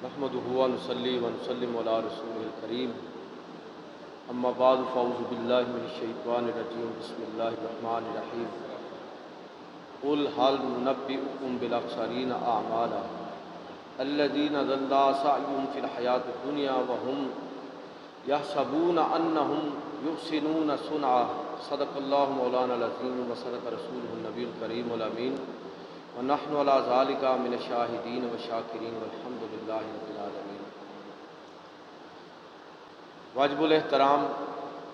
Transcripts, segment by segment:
نحمده ونصلي ونسلم على رسوله الكريم اما بعد فاعوذ بالله من الشيطان الرجيم بسم الله الرحمن الرحيم قل هل ننبئكم بالاخسرين اعمالا الذين ضل سعيهم في الحياة الدنيا وهم يحسبون انهم يحسنون صنعا صدق الله مولانا العظيم وصدق رسوله النبي الكريم الامين ونحن على ذلك من الشاهدين والشاكرين والحمد لله رب العالمين۔ واجب الاحترام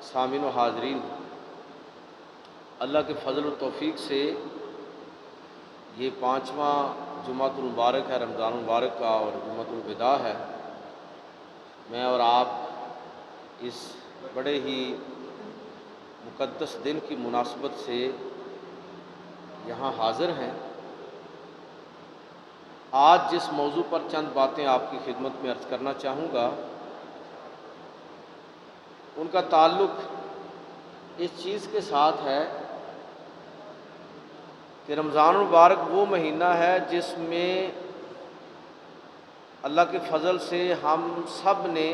سامعین و حاضرین، اللہ کے فضل و توفیق سے یہ 5واں جمعۃ المبارک ہے، رمضان المبارک کا، اور جمعۃ الوداع ہے۔ میں اور آپ اس بڑے ہی مقدس دن کی مناسبت سے یہاں حاضر ہیں۔ آج جس موضوع پر چند باتیں آپ کی خدمت میں عرض کرنا چاہوں گا، ان کا تعلق اس چیز کے ساتھ ہے کہ رمضان المبارک وہ مہینہ ہے جس میں اللہ کے فضل سے ہم سب نے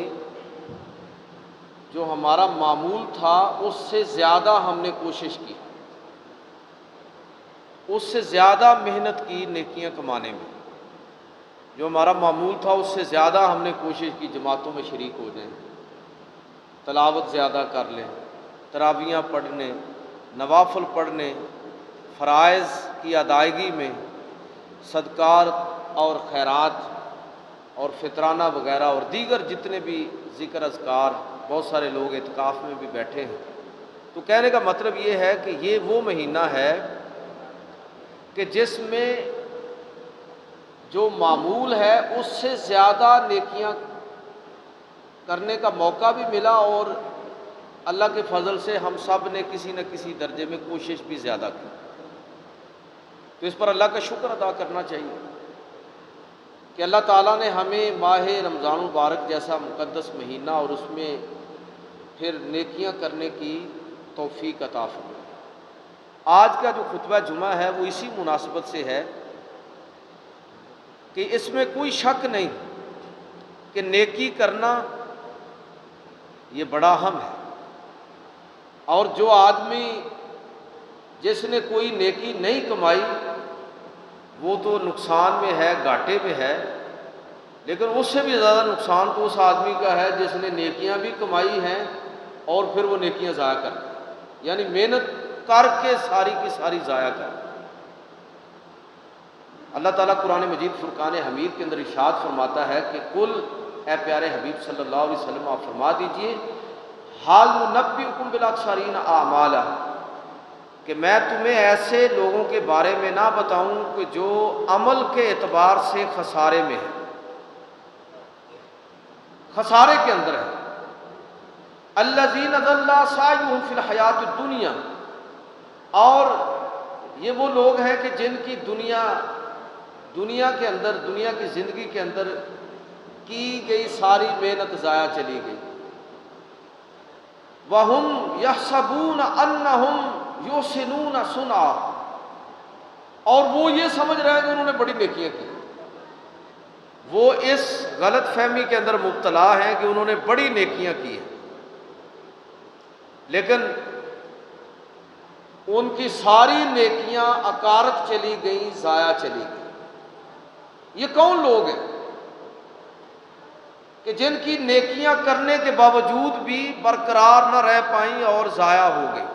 جو ہمارا معمول تھا اس سے زیادہ ہم نے کوشش کی، اس سے زیادہ محنت کی نیکیاں کمانے میں۔ جو ہمارا معمول تھا اس سے زیادہ ہم نے کوشش کی جماعتوں میں شریک ہو جائیں، تلاوت زیادہ کر لیں، تراویحاں پڑھنے، نوافل پڑھنے، فرائض کی ادائیگی میں صدقات اور خیرات اور فطرانہ وغیرہ اور دیگر جتنے بھی ذکر اذکار، بہت سارے لوگ اعتکاف میں بھی بیٹھے ہیں۔ تو کہنے کا مطلب یہ ہے کہ یہ وہ مہینہ ہے کہ جس میں جو معمول ہے اس سے زیادہ نیکیاں کرنے کا موقع بھی ملا، اور اللہ کے فضل سے ہم سب نے کسی نہ کسی درجے میں کوشش بھی زیادہ کی۔ تو اس پر اللہ کا شکر ادا کرنا چاہیے کہ اللہ تعالیٰ نے ہمیں ماہ رمضان المبارک جیسا مقدس مہینہ اور اس میں پھر نیکیاں کرنے کی توفیق عطا فرمائی۔ آج کا جو خطبہ جمعہ ہے وہ اسی مناسبت سے ہے کہ اس میں کوئی شک نہیں کہ نیکی کرنا یہ بڑا اہم ہے، اور جو آدمی جس نے کوئی نیکی نہیں کمائی وہ تو نقصان میں ہے، گھاٹے میں ہے، لیکن اس سے بھی زیادہ نقصان تو اس آدمی کا ہے جس نے نیکیاں بھی کمائی ہیں اور پھر وہ نیکیاں ضائع کر دی، یعنی محنت کر کے ساری کی ساری ضائع کر دی۔ اللہ تعالیٰ قرآن مجید فرقان حمید کے اندر ارشاد فرماتا ہے کہ کل اے پیارے حبیب صلی اللہ علیہ وسلم آپ فرما دیجئے حال ننبئکم بالاخسرین اعمالا، کہ میں تمہیں ایسے لوگوں کے بارے میں نہ بتاؤں کہ جو عمل کے اعتبار سے خسارے میں ہے، خسارے کے اندر ہے۔ الذین ضل سعیہم فی الحیاۃ الدنیا، اور یہ وہ لوگ ہیں کہ جن کی دنیا کے اندر، دنیا کی زندگی کے اندر کی گئی ساری محنت ضائع چلی گئی۔ وَهُمْ يَحْسَبُونَ أَنَّهُمْ يُحْسِنُونَ صُنْعًا، اور وہ یہ سمجھ رہے ہیں کہ انہوں نے بڑی نیکیاں کی، وہ اس غلط فہمی کے اندر مبتلا ہیں کہ انہوں نے بڑی نیکیاں کی ہیں، لیکن ان کی ساری نیکیاں اکارت چلی گئیں، ضائع چلی گئیں۔ یہ کون لوگ ہیں کہ جن کی نیکیاں کرنے کے باوجود بھی برقرار نہ رہ پائیں اور ضائع ہو گئی؟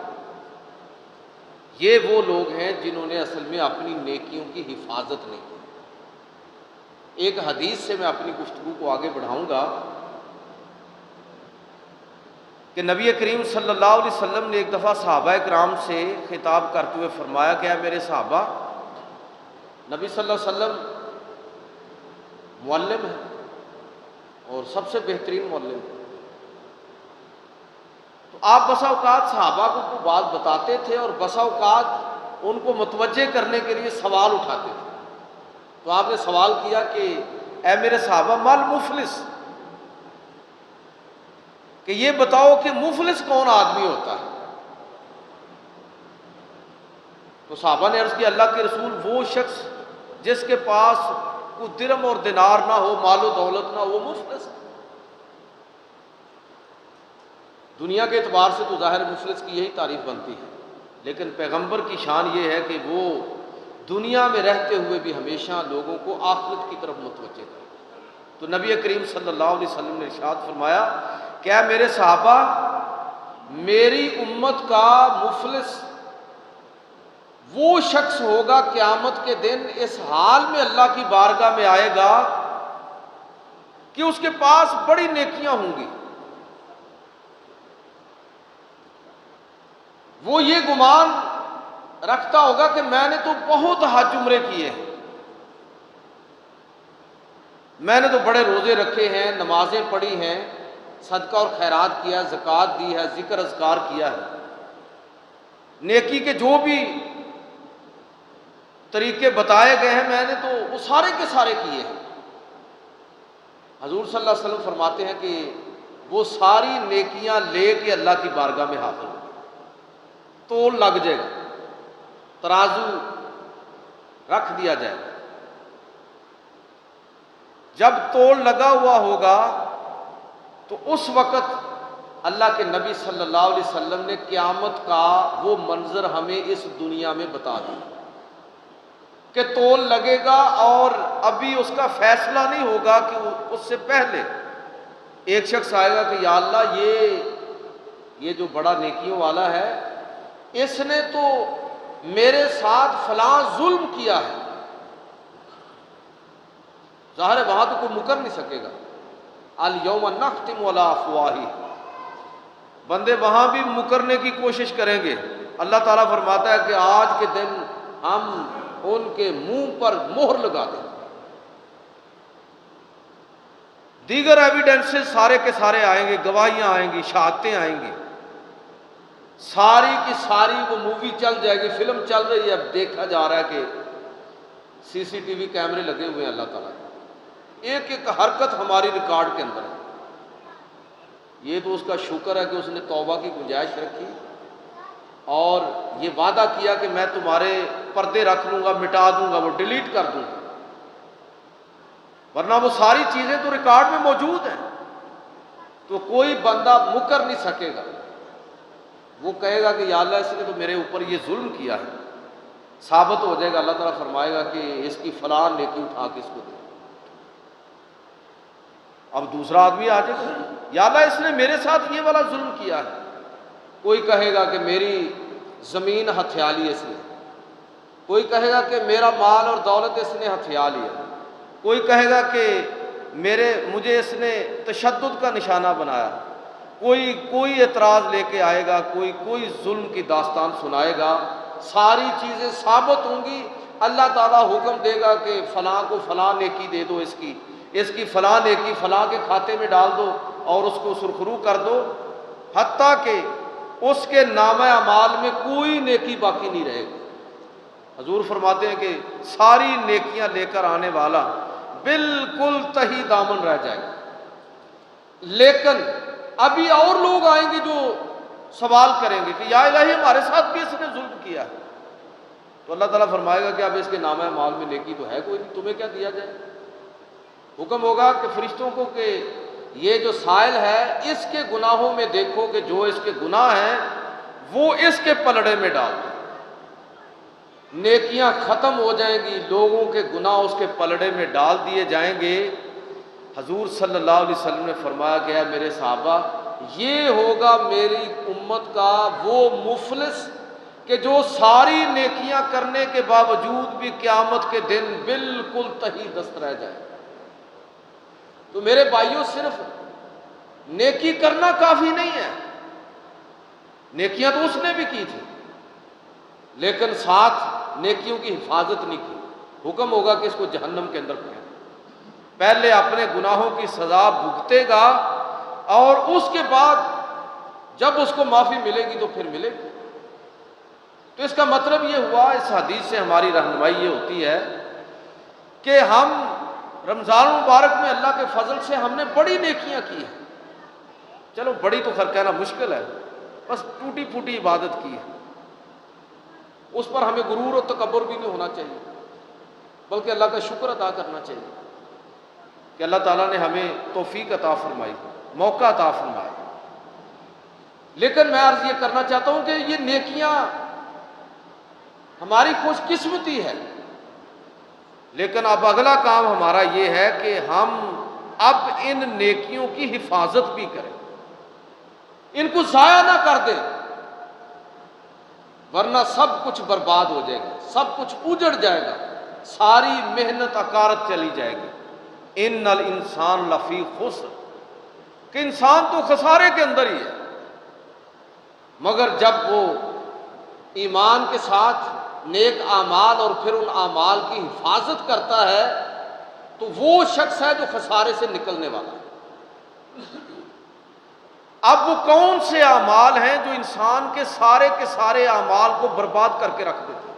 یہ وہ لوگ ہیں جنہوں نے اصل میں اپنی نیکیوں کی حفاظت نہیں کی۔ ایک حدیث سے میں اپنی گفتگو کو آگے بڑھاؤں گا کہ نبی کریم صلی اللہ علیہ وسلم نے ایک دفعہ صحابہ کرام سے خطاب کرتے ہوئے فرمایا کہ اے میرے صحابہ، نبی صلی اللہ علیہ وسلم معلم ہے اور سب سے بہترین معلم ہے، تو آپ بسا اوقات صحابہ کو کوئی بات بتاتے تھے اور بسا اوقات ان کو متوجہ کرنے کے لیے سوال اٹھاتے تھے۔ تو آپ نے سوال کیا کہ اے میرے صحابہ، مال مفلس، کہ یہ بتاؤ کہ مفلس کون آدمی ہوتا ہے؟ تو صحابہ نے عرض کیا اللہ کے رسول، وہ شخص جس کے پاس کوئی درم اور دینار نہ ہو، مال و دولت نہ ہو، وہ مفلس ہے۔ دنیا کے اعتبار سے تو ظاہر مفلس کی یہی تعریف بنتی ہے، لیکن پیغمبر کی شان یہ ہے کہ وہ دنیا میں رہتے ہوئے بھی ہمیشہ لوگوں کو آخرت کی طرف متوجہ کرے۔ تو نبی کریم صلی اللہ علیہ وسلم نے ارشاد فرمایا، کیا میرے صحابہ، میری امت کا مفلس وہ شخص ہوگا قیامت کے دن اس حال میں اللہ کی بارگاہ میں آئے گا کہ اس کے پاس بڑی نیکیاں ہوں گی، وہ یہ گمان رکھتا ہوگا کہ میں نے تو بہت حج عمرے کیے ہیں، میں نے تو بڑے روزے رکھے ہیں، نمازیں پڑھی ہیں، صدقہ اور خیرات کیا، زکوٰۃ دی ہے، ذکر اذکار کیا ہے، نیکی کے جو بھی طریقے بتائے گئے ہیں میں نے تو وہ سارے کے سارے کیے ہیں۔ حضور صلی اللہ علیہ وسلم فرماتے ہیں کہ وہ ساری نیکیاں لے کے اللہ کی بارگاہ میں حاضر ہوں، تول لگ جائے گا، ترازو رکھ دیا جائے گا۔ جب تول لگا ہوا ہوگا تو اس وقت اللہ کے نبی صلی اللہ علیہ وسلم نے قیامت کا وہ منظر ہمیں اس دنیا میں بتا دیا کہ تول لگے گا، اور ابھی اس کا فیصلہ نہیں ہوگا کہ اس سے پہلے ایک شخص آئے گا کہ یا اللہ یہ جو بڑا نیکیوں والا ہے، اس نے تو میرے ساتھ فلاں ظلم کیا ہے۔ ظاہر ہے وہاں تو کوئی مکر نہیں سکے گا، الیوم نختم علی افواہہم، بندے وہاں بھی مکرنے کی کوشش کریں گے۔ اللہ تعالیٰ فرماتا ہے کہ آج کے دن ہم ان کے منہ پر مہر لگا دیں۔ دیگر ایویڈنسز سارے کے سارے آئیں گے، گواہیاں آئیں گی، شہادتیں آئیں گی، ساری کی ساری وہ مووی چل جائے گی، فلم چل رہی ہے۔ اب دیکھا جا رہا ہے کہ سی سی ٹی وی کیمرے لگے ہوئے ہیں اللہ تعالیٰ کے، ایک ایک حرکت ہماری ریکارڈ کے اندر ہے۔ یہ تو اس کا شکر ہے کہ اس نے توبہ کی گنجائش رکھی اور یہ وعدہ کیا کہ میں تمہارے پردے رکھ لوں گا، مٹا دوں گا، وہ ڈیلیٹ کر دوں گا، ورنہ وہ ساری چیزیں تو ریکارڈ میں موجود ہیں۔ تو کوئی بندہ مکر نہیں سکے گا، وہ کہے گا کہ یا اللہ اس نے تو میرے اوپر یہ ظلم کیا ہے، ثابت ہو جائے گا، اللہ تعالیٰ فرمائے گا کہ اس کی فلاں نیکی اٹھا کے اس کو دے۔ اب دوسرا آدمی آ جائے گا، یا اللہ اس نے میرے ساتھ یہ والا ظلم کیا ہے، کوئی کہے گا کہ میری زمین ہتھیا لی اس نے، کوئی کہے گا کہ میرا مال اور دولت اس نے ہتھیا لیا، کوئی کہے گا کہ مجھے اس نے تشدد کا نشانہ بنایا، کوئی اعتراض لے کے آئے گا، کوئی ظلم کی داستان سنائے گا، ساری چیزیں ثابت ہوں گی۔ اللہ تعالیٰ حکم دے گا کہ فلاں کو فلاں نیکی دے دو، اس کی فلاں نیکی فلاں کے کھاتے میں ڈال دو اور اس کو سرخرو کر دو، حتیٰ کہ اس کے نامہ اعمال میں کوئی نیکی باقی نہیں رہے گی۔ حضور فرماتے ہیں کہ ساری نیکیاں لے کر آنے والا بالکل تہی دامن رہ جائے گا، لیکن ابھی اور لوگ آئیں گے جو سوال کریں گے کہ یا الہی ہمارے ساتھ بھی اس نے ظلم کیا ہے، تو اللہ تعالیٰ فرمائے گا کہ اب اس کے نامہ اعمال میں نیکی تو ہے کوئی نہیں، تمہیں کیا دیا جائے۔ حکم ہوگا کہ فرشتوں کو کہ یہ جو سائل ہے اس کے گناہوں میں دیکھو کہ جو اس کے گناہ ہیں وہ اس کے پلڑے میں ڈال دو، نیکیاں ختم ہو جائیں گی، لوگوں کے گناہ اس کے پلڑے میں ڈال دیے جائیں گے۔ حضور صلی اللہ علیہ وسلم نے فرمایا کہ اے میرے صحابہ، یہ ہوگا میری امت کا وہ مفلس کہ جو ساری نیکیاں کرنے کے باوجود بھی قیامت کے دن بالکل تہی دست رہ جائے۔ تو میرے بھائیوں، صرف نیکی کرنا کافی نہیں ہے، نیکیاں تو اس نے بھی کی تھی، لیکن ساتھ نیکیوں کی حفاظت نہیں کی۔ حکم ہوگا کہ اس کو جہنم کے اندر پھینک، پہلے اپنے گناہوں کی سزا بھگتے گا اور اس کے بعد جب اس کو معافی ملے گی تو پھر ملے گی۔ تو اس کا مطلب یہ ہوا، اس حدیث سے ہماری رہنمائی یہ ہوتی ہے کہ ہم رمضان المبارک میں اللہ کے فضل سے ہم نے بڑی نیکیاں کی ہیں، چلو بڑی تو خیر کہنا مشکل ہے، بس ٹوٹی پھوٹی عبادت کی ہے، اس پر ہمیں غرور و تکبر بھی نہیں ہونا چاہیے، بلکہ اللہ کا شکر ادا کرنا چاہیے کہ اللہ تعالیٰ نے ہمیں توفیق عطا فرمائی، موقع عطا فرمایا۔ لیکن میں عرض یہ کرنا چاہتا ہوں کہ یہ نیکیاں ہماری خوش قسمتی ہے، لیکن اب اگلا کام ہمارا یہ ہے کہ ہم اب ان نیکیوں کی حفاظت بھی کریں، ان کو ضائع نہ کر دیں، ورنہ سب کچھ برباد ہو جائے گا، سب کچھ اجڑ جائے گا، ساری محنت اکارت چلی جائے گی۔ ان الانسان لفی خسر، کہ انسان تو خسارے کے اندر ہی ہے، مگر جب وہ ایمان کے ساتھ نیک اعمال اور پھر ان اعمال کی حفاظت کرتا ہے تو وہ شخص ہے جو خسارے سے نکلنے والا ہے۔ اب وہ کون سے اعمال ہیں جو انسان کے سارے اعمال کو برباد کر کے رکھ دیتے ہیں؟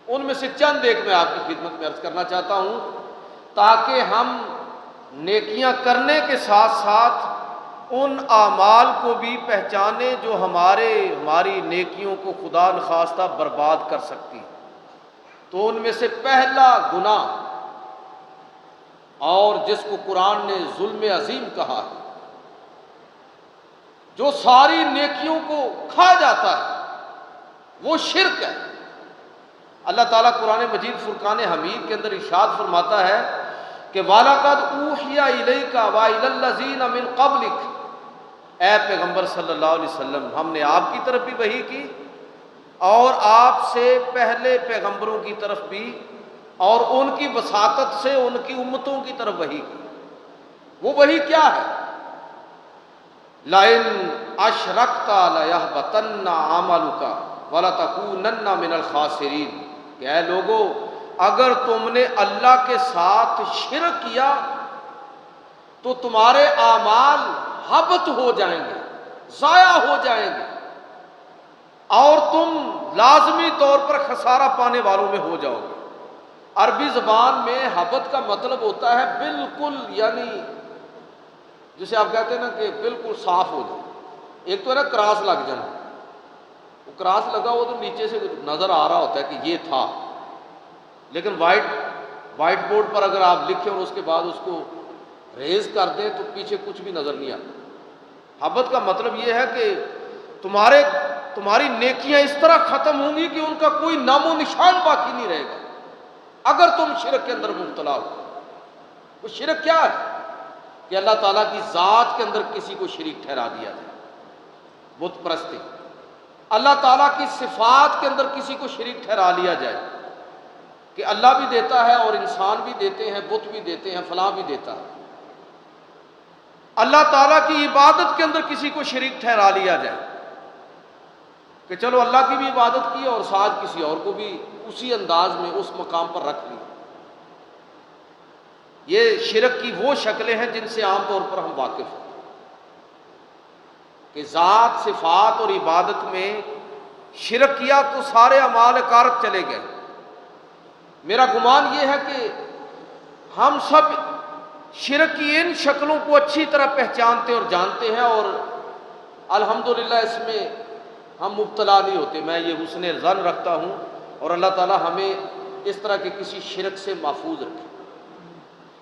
ان میں سے چند ایک میں آپ کی خدمت میں عرض کرنا چاہتا ہوں تاکہ ہم نیکیاں کرنے کے ساتھ ساتھ ان اعمال کو بھی پہچانے جو ہماری نیکیوں کو خدا نخواستہ برباد کر سکتی۔ تو ان میں سے پہلا گناہ، اور جس کو قرآن نے ظلم عظیم کہا ہے، جو ساری نیکیوں کو کھا جاتا ہے، وہ شرک ہے۔ اللہ تعالیٰ قرآن مجید فرقان حمید کے اندر ارشاد فرماتا ہے کہ وَلَقَدْ أُوحِيَ إِلَيْكَ وَإِلَى الَّذِينَ مِن قَبْلِكَ، اے پیغمبر صلی اللہ علیہ وسلم، ہم نے آپ کی طرف بھی وحی کی اور آپ سے پہلے پیغمبروں کی طرف بھی، اور ان کی وساطت سے ان کی امتوں کی طرف وحی کی۔ وہ وحی کیا ہے؟ لَإِنْ أَشْرَكْتَ لَيَحْبَطَنَّ عَمَلُكَ وَلَتَكُونَنَّ مِنَ الْخَاسِرِينَ، کہ اے لوگو، اگر تم نے اللہ کے ساتھ شرک کیا تو تمہارے اعمال حبط ہو جائیں گے، ضائع ہو جائیں گے، اور تم لازمی طور پر خسارہ پانے والوں میں ہو جاؤ گے۔ عربی زبان میں حبط کا مطلب ہوتا ہے بالکل، یعنی جسے آپ کہتے ہیں نا کہ بالکل صاف ہو جائے۔ ایک تو ہے نا کراس لگ جانا، وہ کراس لگا ہوا تو نیچے سے نظر آ رہا ہوتا ہے کہ یہ تھا، لیکن وائٹ بورڈ پر اگر آپ لکھیں اور اس کے بعد اس کو ریز کر دیں تو پیچھے کچھ بھی نظر نہیں آتا۔ حبط کا مطلب یہ ہے کہ تمہاری نیکیاں اس طرح ختم ہوں گی کہ ان کا کوئی نام و نشان باقی نہیں رہے گا اگر تم شرک کے اندر مبتلا ہو۔ وہ شرک کیا ہے؟ کہ اللہ تعالیٰ کی ذات کے اندر کسی کو شریک ٹھہرا دیا جائے، بت پرستی۔ اللہ تعالیٰ کی صفات کے اندر کسی کو شریک ٹھہرا لیا جائے کہ اللہ بھی دیتا ہے اور انسان بھی دیتے ہیں، بت بھی دیتے ہیں، فلاں بھی دیتا ہے۔ اللہ تعالیٰ کی عبادت کے اندر کسی کو شریک ٹھہرا لیا جائے کہ چلو اللہ کی بھی عبادت کی اور ساتھ کسی اور کو بھی اسی انداز میں اس مقام پر رکھ لی۔ یہ شرک کی وہ شکلیں ہیں جن سے عام طور پر ہم واقف ہیں کہ ذات، صفات اور عبادت میں شرک کیا تو سارے اعمال اکارت چلے گئے۔ میرا گمان یہ ہے کہ ہم سب شرک کی ان شکلوں کو اچھی طرح پہچانتے اور جانتے ہیں، اور الحمدللہ اس میں ہم مبتلا نہیں ہوتے۔ میں یہ حسن ظن رکھتا ہوں، اور اللہ تعالیٰ ہمیں اس طرح کے کسی شرک سے محفوظ رکھے۔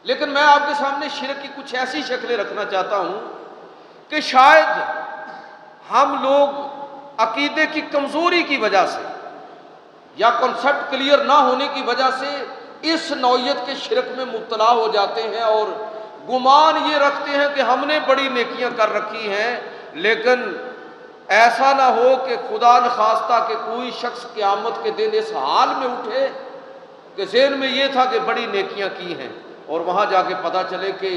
لیکن میں آپ کے سامنے شرک کی کچھ ایسی شکلیں رکھنا چاہتا ہوں کہ شاید ہم لوگ عقیدے کی کمزوری کی وجہ سے یا کنسپٹ کلیئر نہ ہونے کی وجہ سے اس نوعیت کے شرک میں مبتلا ہو جاتے ہیں، اور گمان یہ رکھتے ہیں کہ ہم نے بڑی نیکیاں کر رکھی ہیں، لیکن ایسا نہ ہو کہ خدا نخواستہ کہ کوئی شخص قیامت کے دن اس حال میں اٹھے کہ ذہن میں یہ تھا کہ بڑی نیکیاں کی ہیں، اور وہاں جا کے پتہ چلے کہ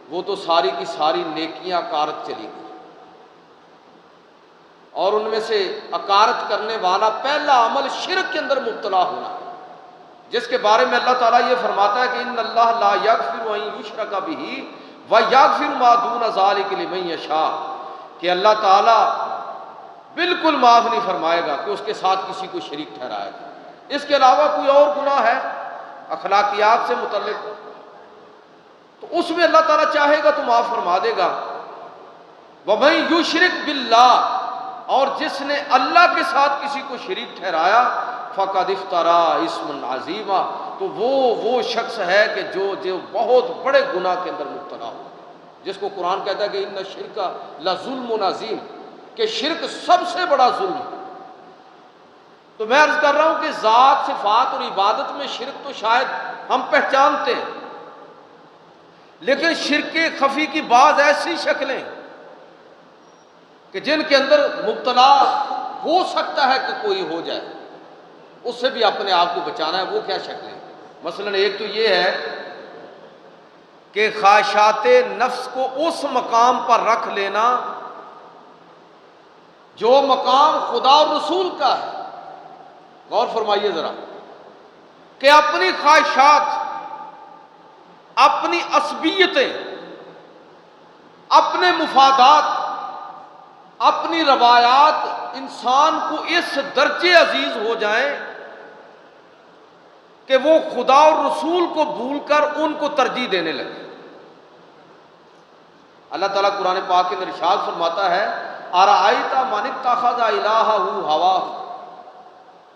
وہ تو ساری کی ساری نیکیاں اکارت چلی گئی۔ اور ان میں سے اکارت کرنے والا پہلا عمل شرک کے اندر مبتلا ہونا، جس کے بارے میں اللہ تعالیٰ یہ فرماتا ہے کہ ان اللہ لا یغفر ان یشرک بہ ویغفر ما دون ذلک لمن یشاء، کہ اللہ تعالیٰ بالکل معاف نہیں فرمائے گا کہ اس کے ساتھ کسی کو شریک ٹھہرائے گا۔ اس کے علاوہ کوئی اور گناہ ہے اخلاقیات سے متعلق تو اس میں اللہ تعالیٰ چاہے گا تو معاف فرما دے گا۔ وَمَن یشرک باللہ، اور جس نے اللہ کے ساتھ کسی کو شریک ٹھہرایا فقد افترا اسم عظیما، تو وہ شخص ہے کہ جو بہت بڑے گناہ کے اندر مبتلا ہو، جس کو قرآن کہتا ہے کہ ان الشرک لظلم عظیم، کہ شرک سب سے بڑا ظلم ہے۔ تو میں عرض کر رہا ہوں کہ ذات، صفات اور عبادت میں شرک تو شاید ہم پہچانتے ہیں، لیکن شرک خفی کی بعض ایسی شکلیں کہ جن کے اندر مبتلا ہو سکتا ہے کہ کوئی ہو جائے، اس سے بھی اپنے آپ کو بچانا ہے۔ وہ کیا شکلیں؟ مثلا ایک تو یہ ہے کہ خواہشات نفس کو اس مقام پر رکھ لینا جو مقام خدا اور رسول کا ہے۔ غور فرمائیے ذرا کہ اپنی خواہشات، اپنی عصبیتیں، اپنے مفادات، اپنی روایات انسان کو اس درجے عزیز ہو جائیں کہ وہ خدا اور رسول کو بھول کر ان کو ترجیح دینے لگے۔ اللہ تعالیٰ قرآن پاک کے اندر ارشاد فرماتا ہے ارأیت من اتخذ الہہ ہواہ،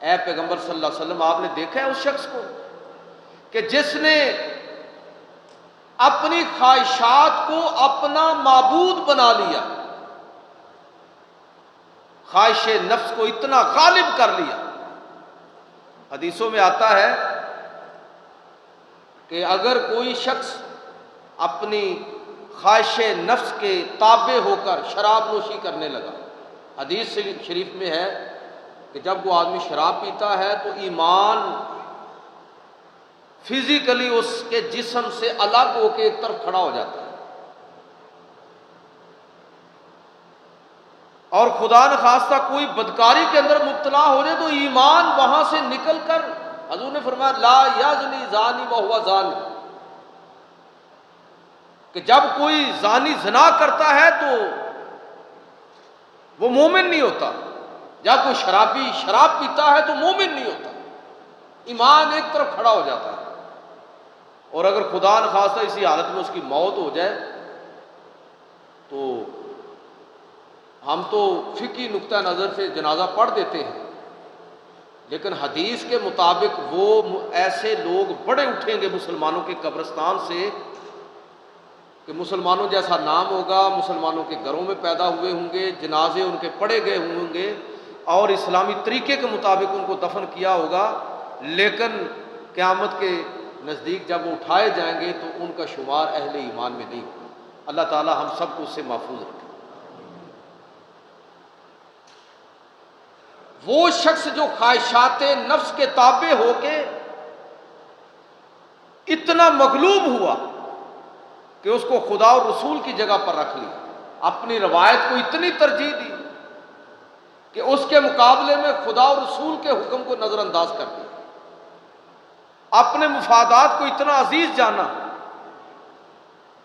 اے پیغمبر صلی اللہ علیہ وسلم آپ نے دیکھا ہے اس شخص کو کہ جس نے اپنی خواہشات کو اپنا معبود بنا لیا، خواہش نفس کو اتنا غالب کر لیا۔ حدیثوں میں آتا ہے کہ اگر کوئی شخص اپنی خواہش نفس کے تابع ہو کر شراب نوشی کرنے لگا، حدیث شریف میں ہے کہ جب وہ آدمی شراب پیتا ہے تو ایمان فزیکلی اس کے جسم سے الگ ہو کے ایک طرف کھڑا ہو جاتا ہے، اور خدا نخواستہ کوئی بدکاری کے اندر مبتلا ہو جائے تو ایمان وہاں سے نکل کر، حضور نے فرمایا لا یزنی زانی وہو زانی، کہ جب کوئی زانی زنا کرتا ہے تو وہ مومن نہیں ہوتا، جب کوئی شرابی شراب پیتا ہے تو مومن نہیں ہوتا، ایمان ایک طرف کھڑا ہو جاتا ہے۔ اور اگر خدا نخواستہ اسی حالت میں اس کی موت ہو جائے تو ہم تو فقہی نقطہ نظر سے جنازہ پڑھ دیتے ہیں، لیکن حدیث کے مطابق وہ ایسے لوگ بڑے اٹھیں گے مسلمانوں کے قبرستان سے کہ مسلمانوں جیسا نام ہوگا، مسلمانوں کے گھروں میں پیدا ہوئے ہوں گے، جنازے ان کے پڑھے گئے ہوں گے اور اسلامی طریقے کے مطابق ان کو دفن کیا ہوگا، لیکن قیامت کے نزدیک جب وہ اٹھائے جائیں گے تو ان کا شمار اہل ایمان میں نہیں ہوگا۔ اللہ تعالی ہم سب کو اس سے محفوظ رکھے۔ وہ شخص جو خواہشات نفس کے تابع ہو کے اتنا مغلوب ہوا کہ اس کو خدا اور رسول کی جگہ پر رکھ لیا، اپنی روایت کو اتنی ترجیح دی کہ اس کے مقابلے میں خدا اور رسول کے حکم کو نظر انداز کر دیا، اپنے مفادات کو اتنا عزیز جانا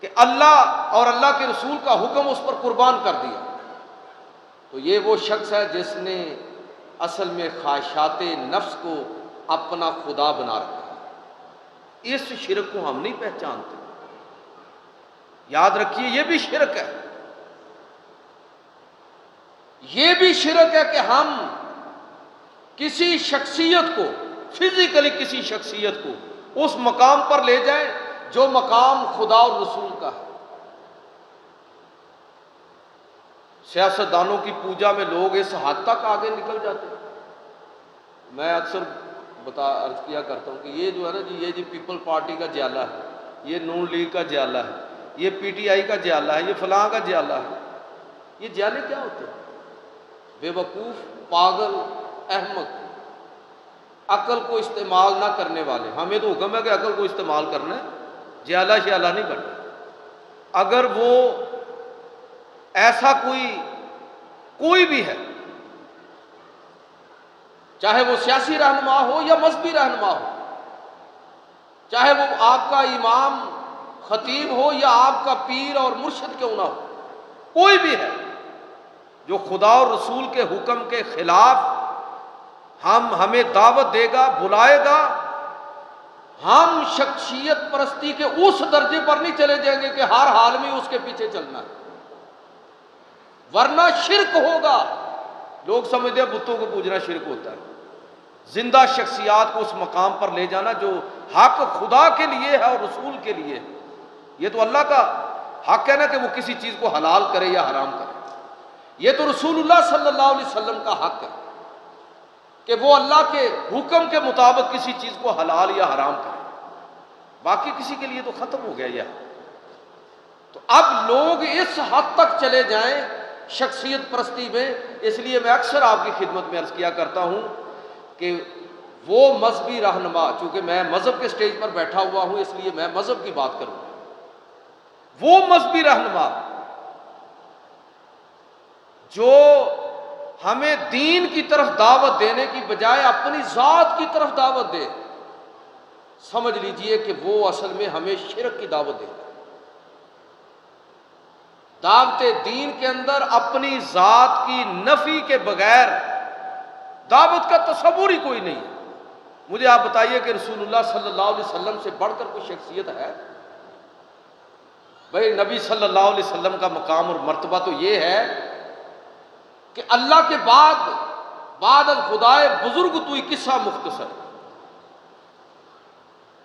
کہ اللہ اور اللہ کے رسول کا حکم اس پر قربان کر دیا، تو یہ وہ شخص ہے جس نے اصل میں خواہشات نفس کو اپنا خدا بنا رکھا ہے۔ اس شرک کو ہم نہیں پہچانتے، یاد رکھیے یہ بھی شرک ہے، یہ بھی شرک ہے کہ ہم کسی شخصیت کو، فزیکلی کسی شخصیت کو اس مقام پر لے جائیں جو مقام خدا اور رسول کا ہے۔ سیاستدانوں کی پوجا میں لوگ اس حد تک آگے نکل جاتے ہیں۔ میں اکثر عرض کیا کرتا ہوں کہ یہ جو ہے نا یہ جی پیپل پارٹی کا جیالہ ہے، یہ نون لیگ کا جیالہ ہے، یہ پی ٹی آئی کا جیالہ ہے، یہ فلاں کا جیالہ ہے۔ یہ جیالے کیا ہوتے ہیں؟ بے وقوف، پاگل، احمق، عقل کو استعمال نہ کرنے والے۔ ہمیں تو حکم ہے کہ عقل کو استعمال کرنا ہے، جیالہ شیالہ نہیں کرنا۔ اگر وہ ایسا کوئی بھی ہے، چاہے وہ سیاسی رہنما ہو یا مذہبی رہنما ہو، چاہے وہ آپ کا امام خطیب ہو یا آپ کا پیر اور مرشد کیوں نہ ہو، کوئی بھی ہے جو خدا اور رسول کے حکم کے خلاف ہمیں دعوت دے گا، بلائے گا، ہم شخصیت پرستی کے اس درجے پر نہیں چلے جائیں گے کہ ہر حال میں اس کے پیچھے چلنا ہے، ورنہ شرک ہوگا۔ لوگ سمجھتے ہیں بتوں کو پوجنا شرک ہوتا ہے، زندہ شخصیات کو اس مقام پر لے جانا جو حق خدا کے لیے ہے اور رسول کے لیے ہے۔ یہ تو اللہ کا حق ہے نا کہ وہ کسی چیز کو حلال کرے یا حرام کرے، یہ تو رسول اللہ صلی اللہ علیہ وسلم کا حق ہے کہ وہ اللہ کے حکم کے مطابق کسی چیز کو حلال یا حرام کرے، باقی کسی کے لیے تو ختم ہو گیا یہ۔ تو اب لوگ اس حد تک چلے جائیں شخصیت پرستی میں، اس لیے میں اکثر آپ کی خدمت میں عرض کیا کرتا ہوں کہ وہ مذہبی رہنما، چونکہ میں مذہب کے سٹیج پر بیٹھا ہوا ہوں اس لیے میں مذہب کی بات کروں، وہ مذہبی رہنما جو ہمیں دین کی طرف دعوت دینے کی بجائے اپنی ذات کی طرف دعوت دے، سمجھ لیجئے کہ وہ اصل میں ہمیں شرک کی دعوت دے۔ دعوت دین کے اندر اپنی ذات کی نفی کے بغیر دعوت کا تصور ہی کوئی نہیں ہے۔ مجھے آپ بتائیے کہ رسول اللہ صلی اللہ علیہ وسلم سے بڑھ کر کوئی شخصیت ہے؟ بھائی نبی صلی اللہ علیہ وسلم کا مقام اور مرتبہ تو یہ ہے کہ اللہ کے بعد خدائے بزرگ توئی قصہ مختصر۔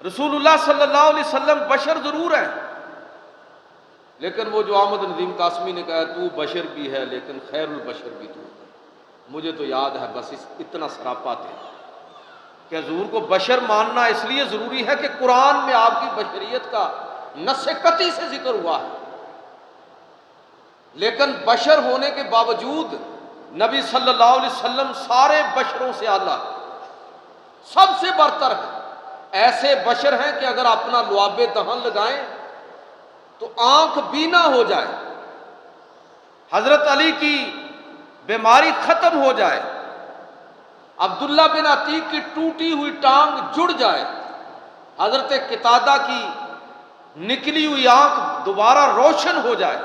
رسول اللہ صلی اللہ علیہ وسلم بشر ضرور ہے، لیکن وہ جو احمد ندیم قاسمی نے کہا تو بشر بھی ہے لیکن خیر البشر بھی تو ہے، مجھے تو یاد ہے بس اتنا سراپا تھے کہ حضور کو بشر ماننا اس لیے ضروری ہے کہ قرآن میں آپ کی بشریت کا نص قطعی سے ذکر ہوا ہے، لیکن بشر ہونے کے باوجود نبی صلی اللہ علیہ وسلم سارے بشروں سے اعلیٰ، سب سے برتر ہیں۔ ایسے بشر ہیں کہ اگر اپنا لعاب دہن لگائیں تو آنکھ بینا ہو جائے، حضرت علی کی بیماری ختم ہو جائے، عبداللہ بن عتیق کی ٹوٹی ہوئی ٹانگ جڑ جائے، حضرت قتادہ کی نکلی ہوئی آنکھ دوبارہ روشن ہو جائے،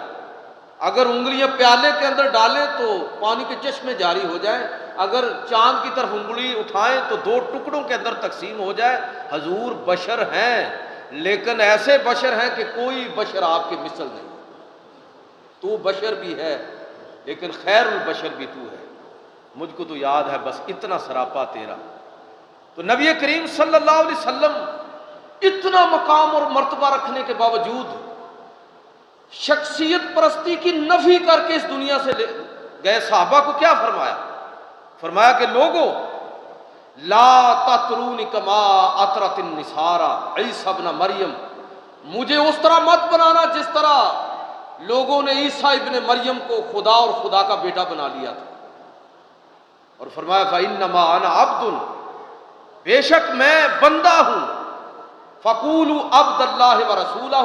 اگر انگلیاں پیالے کے اندر ڈالیں تو پانی کے چشمے جاری ہو جائیں، اگر چاند کی طرف انگلی اٹھائیں تو 2 ٹکڑوں کے اندر تقسیم ہو جائے۔ حضور بشر ہیں لیکن ایسے بشر ہیں کہ کوئی بشر آپ کے مثل نہیں، تو بشر بھی ہے لیکن خیر البشر بھی تو ہے۔ مجھ کو تو یاد ہے بس اتنا سراپا تیرا۔ تو نبی کریم صلی اللہ علیہ وسلم اتنا مقام اور مرتبہ رکھنے کے باوجود شخصیت پرستی کی نفی کر کے اس دنیا سے گئے۔ صحابہ کو کیا فرمایا؟ فرمایا کہ لوگوں لا تطرونی کما اطرت النصارى عیسی ابن مریم، مجھے اس طرح مت بنانا جس طرح لوگوں نے عیسیٰ ابن مریم کو خدا اور خدا کا بیٹا بنا لیا تھا۔ اور فرمایا فإنما أنا عبد، بے شک میں بندہ ہوں، فقولوا عبد اللہ ورسولہ،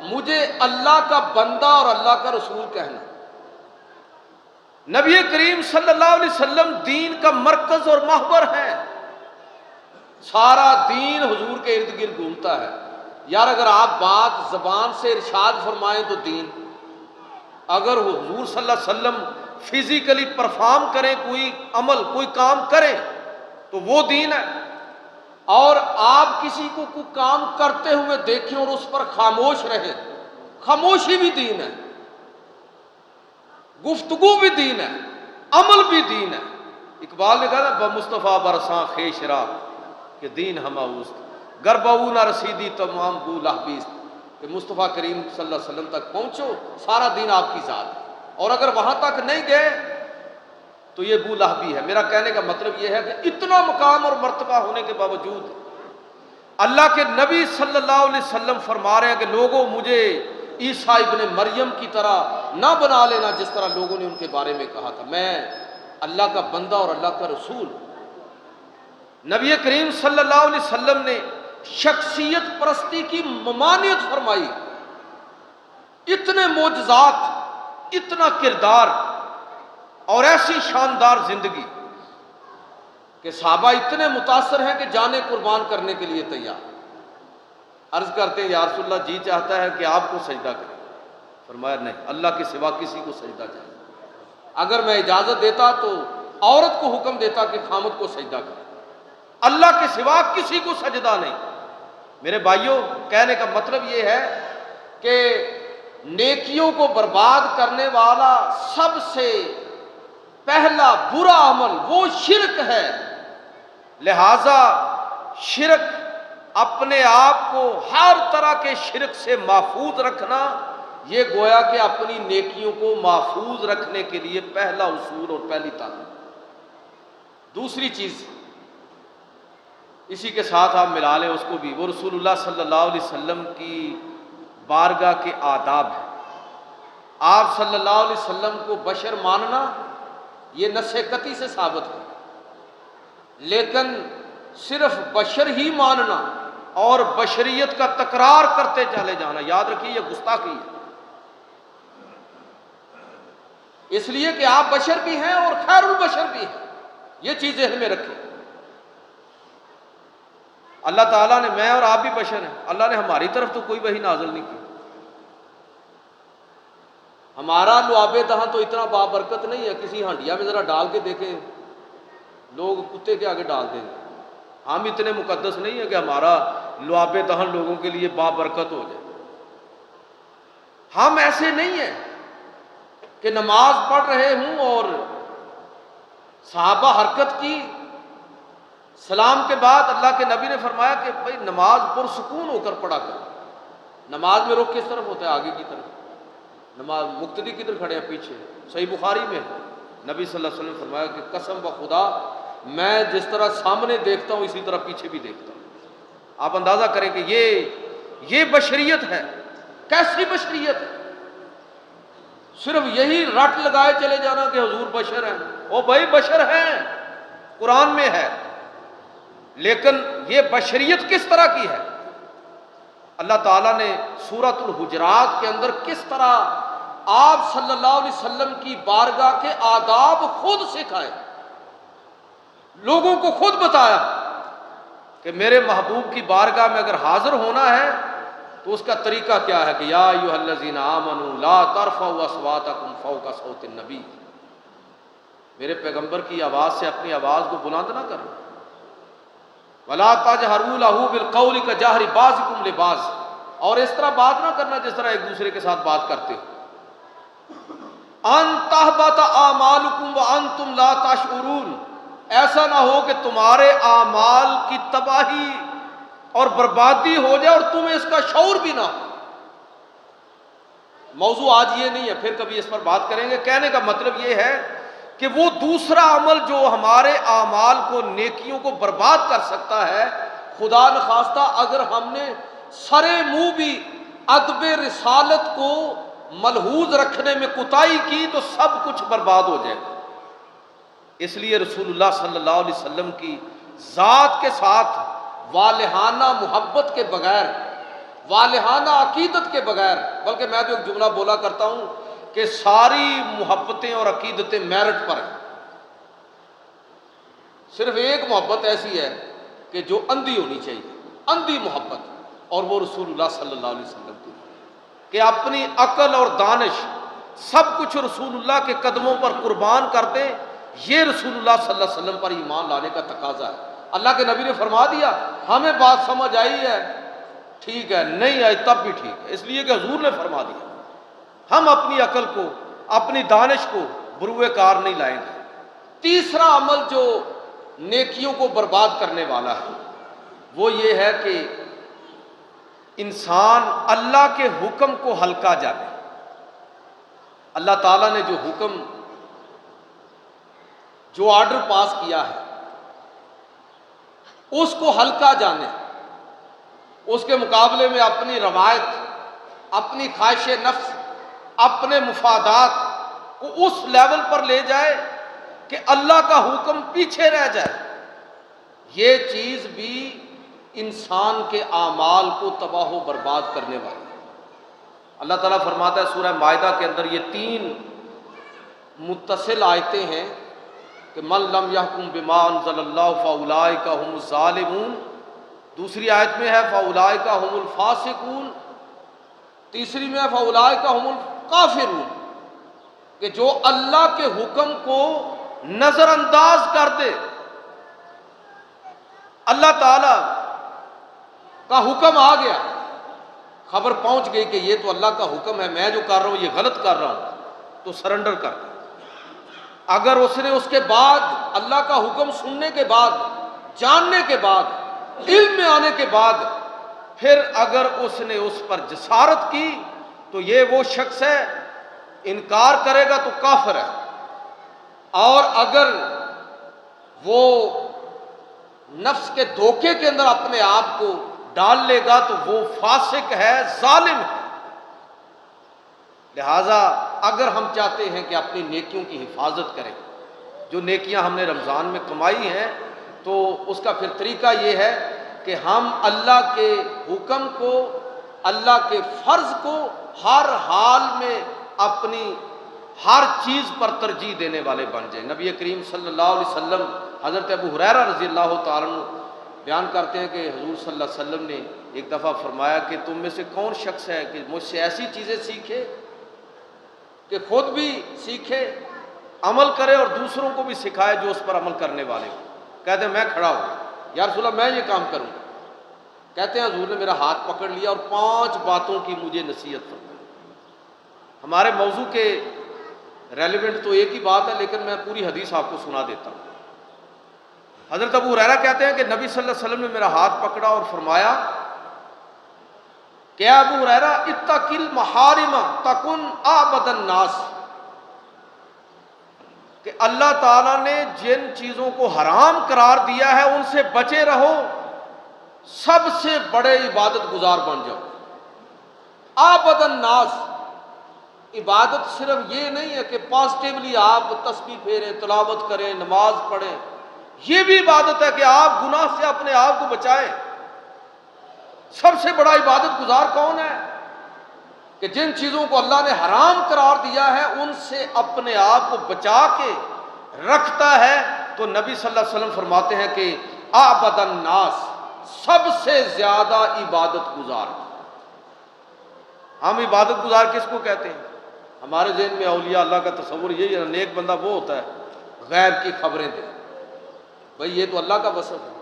مجھے اللہ کا بندہ اور اللہ کا رسول کہنا۔ نبی کریم صلی اللہ علیہ وسلم دین کا مرکز اور محور ہے، سارا دین حضور کے ارد گرد گھومتا ہے۔ یار اگر آپ بات زبان سے ارشاد فرمائیں تو دین، اگر حضور صلی اللہ علیہ وسلم فزیکلی پرفارم کریں کوئی عمل کوئی کام کریں تو وہ دین ہے، اور آپ کسی کو کوئی کام کرتے ہوئے دیکھیں اور اس پر خاموش رہیں، خاموشی بھی دین ہے، گفتگو بھی دین ہے، عمل بھی دین ہے۔ اقبال نے کہا نا بمصطفیٰ برساں خیش را کہ دین ہما اوست، گربہو نہ رسیدی تمام گو لہبیست، کہ مصطفیٰ کریم صلی اللہ علیہ وسلم تک پہنچو سارا دین آپ کی ذات ہے، اور اگر وہاں تک نہیں گئے تو یہ بو لہبی ہے۔ میرا کہنے کا مطلب یہ ہے کہ اتنا مقام اور مرتبہ ہونے کے باوجود اللہ کے نبی صلی اللہ علیہ وسلم فرما رہے ہیں کہ لوگوں مجھے عیسیٰ ابن مریم کی طرح نہ بنا لینا جس طرح لوگوں نے ان کے بارے میں کہا تھا، میں اللہ کا بندہ اور اللہ کا رسول۔ نبی کریم صلی اللہ علیہ وسلم نے شخصیت پرستی کی ممانعت فرمائی، اتنے معجزات، اتنا کردار اور ایسی شاندار زندگی کہ صحابہ اتنے متاثر ہیں کہ جانیں قربان کرنے کے لیے تیار۔ عرض کرتے ہیں یا رسول اللہ جی چاہتا ہے کہ آپ کو سجدہ کریں، فرمایا نہیں، اللہ کے سوا کسی کو سجدہ چاہیے۔ اگر میں اجازت دیتا تو عورت کو حکم دیتا کہ خامد کو سجدہ کرے، اللہ کے سوا کسی کو سجدہ نہیں۔ میرے بھائیوں کہنے کا مطلب یہ ہے کہ نیکیوں کو برباد کرنے والا سب سے پہلا برا عمل وہ شرک ہے لہذا شرک، اپنے آپ کو ہر طرح کے شرک سے محفوظ رکھنا، یہ گویا کہ اپنی نیکیوں کو محفوظ رکھنے کے لیے پہلا اصول اور پہلی تعلیم۔ دوسری چیز اسی کے ساتھ آپ ملا لیں اس کو بھی، وہ رسول اللہ صلی اللہ علیہ وسلم کی بارگاہ کے آداب ہیں۔ آپ صلی اللہ علیہ وسلم کو بشر ماننا یہ نص قطعی سے ثابت ہے، لیکن صرف بشر ہی ماننا اور بشریت کا تکرار کرتے چلے جانا، یاد رکھیے یہ گستاخی ہے، اس لیے کہ آپ بشر بھی ہیں اور خیر البشر بھی ہیں، یہ چیز ذہن میں رکھیں۔ اللہ تعالیٰ نے، میں اور آپ بھی بشر ہیں، اللہ نے ہماری طرف تو کوئی وحی نازل نہیں کی۔ ہمارا لعاب دہاں تو اتنا بابرکت نہیں ہے، کسی ہانڈیا میں ذرا ڈال کے دیکھیں، لوگ کتے کے آگے ڈال دیں گے۔ ہم اتنے مقدس نہیں ہیں کہ ہمارا لعاب دہن لوگوں کے لیے بابرکت ہو جائے۔ ہم ایسے نہیں ہیں کہ نماز پڑھ رہے ہوں اور صحابہ حرکت کی، سلام کے بعد اللہ کے نبی نے فرمایا کہ بھئی نماز پرسکون ہو کر پڑھا کر۔ نماز میں رخ کس طرف ہوتا ہے؟ آگے کی طرف۔ نماز مقتدی کدھر کھڑے ہیں؟ پیچھے۔ صحیح بخاری میں نبی صلی اللہ علیہ وسلم نے فرمایا کہ قسم بخدا میں جس طرح سامنے دیکھتا ہوں اسی طرح پیچھے بھی دیکھتا ہوں۔ آپ اندازہ کریں کہ یہ بشریت ہے، کیسی بشریت ہے؟ صرف یہی رٹ لگائے چلے جانا کہ حضور بشر ہیں۔ او بھائی بشر ہیں، قرآن میں ہے، لیکن یہ بشریت کس طرح کی ہے؟ اللہ تعالیٰ نے سورۃ الحجرات کے اندر کس طرح آپ صلی اللہ علیہ وسلم کی بارگاہ کے آداب خود سکھائے، لوگوں کو خود بتایا کہ میرے محبوب کی بارگاہ میں اگر حاضر ہونا ہے تو اس کا طریقہ کیا ہے کہ یا ایھا الذین آمنوا لا ترفعوا اصواتکم فوق صوت النبی، میرے پیغمبر کی آواز سے اپنی آواز کو بلند نہ کرو، ولا تجہروا لہ بالقول کجہر بعضکم لبعض، اور اس طرح بات نہ کرنا جس طرح ایک دوسرے کے ساتھ بات کرتے ہو، ان تحبط اعمالکم وانتم لا تشعرون، ایسا نہ ہو کہ تمہارے اعمال کی تباہی اور بربادی ہو جائے اور تمہیں اس کا شعور بھی نہ ہو۔ موضوع آج یہ نہیں ہے، پھر کبھی اس پر بات کریں گے۔ کہنے کا مطلب یہ ہے کہ وہ دوسرا عمل جو ہمارے اعمال کو، نیکیوں کو برباد کر سکتا ہے، خدا نخواستہ اگر ہم نے سرے منہ بھی ادب رسالت کو ملحوظ رکھنے میں کوتاہی کی تو سب کچھ برباد ہو جائے گا۔ اس لیے رسول اللہ صلی اللہ علیہ وسلم کی ذات کے ساتھ والہانہ محبت کے بغیر، والہانہ عقیدت کے بغیر، بلکہ میں تو ایک جملہ بولا کرتا ہوں کہ ساری محبتیں اور عقیدتیں میرٹ پر ہیں، صرف ایک محبت ایسی ہے کہ جو اندھی ہونی چاہیے، اندھی محبت، اور وہ رسول اللہ صلی اللہ علیہ وسلم کی، کہ اپنی عقل اور دانش سب کچھ رسول اللہ کے قدموں پر قربان کر دے۔ یہ رسول اللہ صلی اللہ علیہ وسلم پر ایمان لانے کا تقاضا ہے۔ اللہ کے نبی نے فرما دیا، ہمیں بات سمجھ آئی ہے ٹھیک ہے، نہیں آئی تب بھی ٹھیک ہے، اس لیے کہ حضور نے فرما دیا۔ ہم اپنی عقل کو، اپنی دانش کو بروئے کار نہیں لائیں گے۔ تیسرا عمل جو نیکیوں کو برباد کرنے والا ہے وہ یہ ہے کہ انسان اللہ کے حکم کو ہلکا جانے۔ اللہ تعالیٰ نے جو حکم، جو آرڈر پاس کیا ہے اس کو ہلکا جانے، اس کے مقابلے میں اپنی روایت، اپنی خواہش نفس، اپنے مفادات کو اس لیول پر لے جائے کہ اللہ کا حکم پیچھے رہ جائے، یہ چیز بھی انسان کے اعمال کو تباہ و برباد کرنے والی ہے۔ اللہ تعالیٰ فرماتا ہے سورہ مائدہ کے اندر، یہ 3 متصل آیتیں ہیں کہ من لم یحکم بما انزل اللہ فاولئک هم الظالمون، دوسری آیت میں ہے فاولئک هم الفاسقون، تیسری میں ہے فاولئک هم الکافرون، کہ جو اللہ کے حکم کو نظر انداز کر دے، اللہ تعالی کا حکم آ گیا، خبر پہنچ گئی کہ یہ تو اللہ کا حکم ہے، میں جو کر رہا ہوں یہ غلط کر رہا ہوں، تو سرنڈر کر دے۔ اگر اس نے اس کے بعد اللہ کا حکم سننے کے بعد جاننے کے بعد، علم میں آنے کے بعد پھر اگر اس نے اس پر جسارت کی تو یہ وہ شخص ہے، انکار کرے گا تو کافر ہے، اور اگر وہ نفس کے دھوکے کے اندر اپنے آپ کو ڈال لے گا تو وہ فاسق ہے، ظالم ہے۔ لہٰذا اگر ہم چاہتے ہیں کہ اپنی نیکیوں کی حفاظت کریں، جو نیکیاں ہم نے رمضان میں کمائی ہیں، تو اس کا پھر طریقہ یہ ہے کہ ہم اللہ کے حکم کو، اللہ کے فرض کو ہر حال میں اپنی ہر چیز پر ترجیح دینے والے بن جائیں۔ نبی کریم صلی اللہ علیہ وسلم، حضرت ابو ہریرہ رضی اللہ تعالیٰ عنہ بیان کرتے ہیں کہ حضور صلی اللہ علیہ وسلم نے ایک دفعہ فرمایا کہ تم میں سے کون شخص ہے کہ مجھ سے ایسی چیزیں سیکھے کہ خود بھی سیکھے، عمل کرے اور دوسروں کو بھی سکھائے جو اس پر عمل کرنے والے ہوں۔ کہتے ہیں میں کھڑا ہوں، یا رسول اللہ میں یہ کام کروں۔ کہتے ہیں حضور نے میرا ہاتھ پکڑ لیا اور 5 باتوں کی مجھے نصیحت فرمائی۔ ہمارے موضوع کے ریلیونٹ تو ایک ہی بات ہے، لیکن میں پوری حدیث آپ کو سنا دیتا ہوں۔ حضرت ابو ہریرہ کہتے ہیں کہ نبی صلی اللہ علیہ وسلم نے میرا ہاتھ پکڑا اور فرمایا کہ ابو ہریرہ اتق المحارم تکن اعبد الناس، کہ اللہ تعالیٰ نے جن چیزوں کو حرام قرار دیا ہے ان سے بچے رہو، سب سے بڑے عبادت گزار بن جاؤ۔ اعبد الناس، عبادت صرف یہ نہیں ہے کہ پازیٹیولی آپ تسبیح پھیریں، تلاوت کریں، نماز پڑھیں، یہ بھی عبادت ہے کہ آپ گناہ سے اپنے آپ کو بچائیں۔ سب سے بڑا عبادت گزار کون ہے؟ کہ جن چیزوں کو اللہ نے حرام قرار دیا ہے ان سے اپنے آپ کو بچا کے رکھتا ہے۔ تو نبی صلی اللہ علیہ وسلم فرماتے ہیں کہ اعبد الناس، سب سے زیادہ عبادت گزار۔ ہم عبادت گزار کس کو کہتے ہیں؟ ہمارے ذہن میں اولیاء اللہ کا تصور یہی ہے، نیک بندہ وہ ہوتا ہے غیب کی خبریں دے۔ بھئی یہ تو اللہ کا وصف ہے،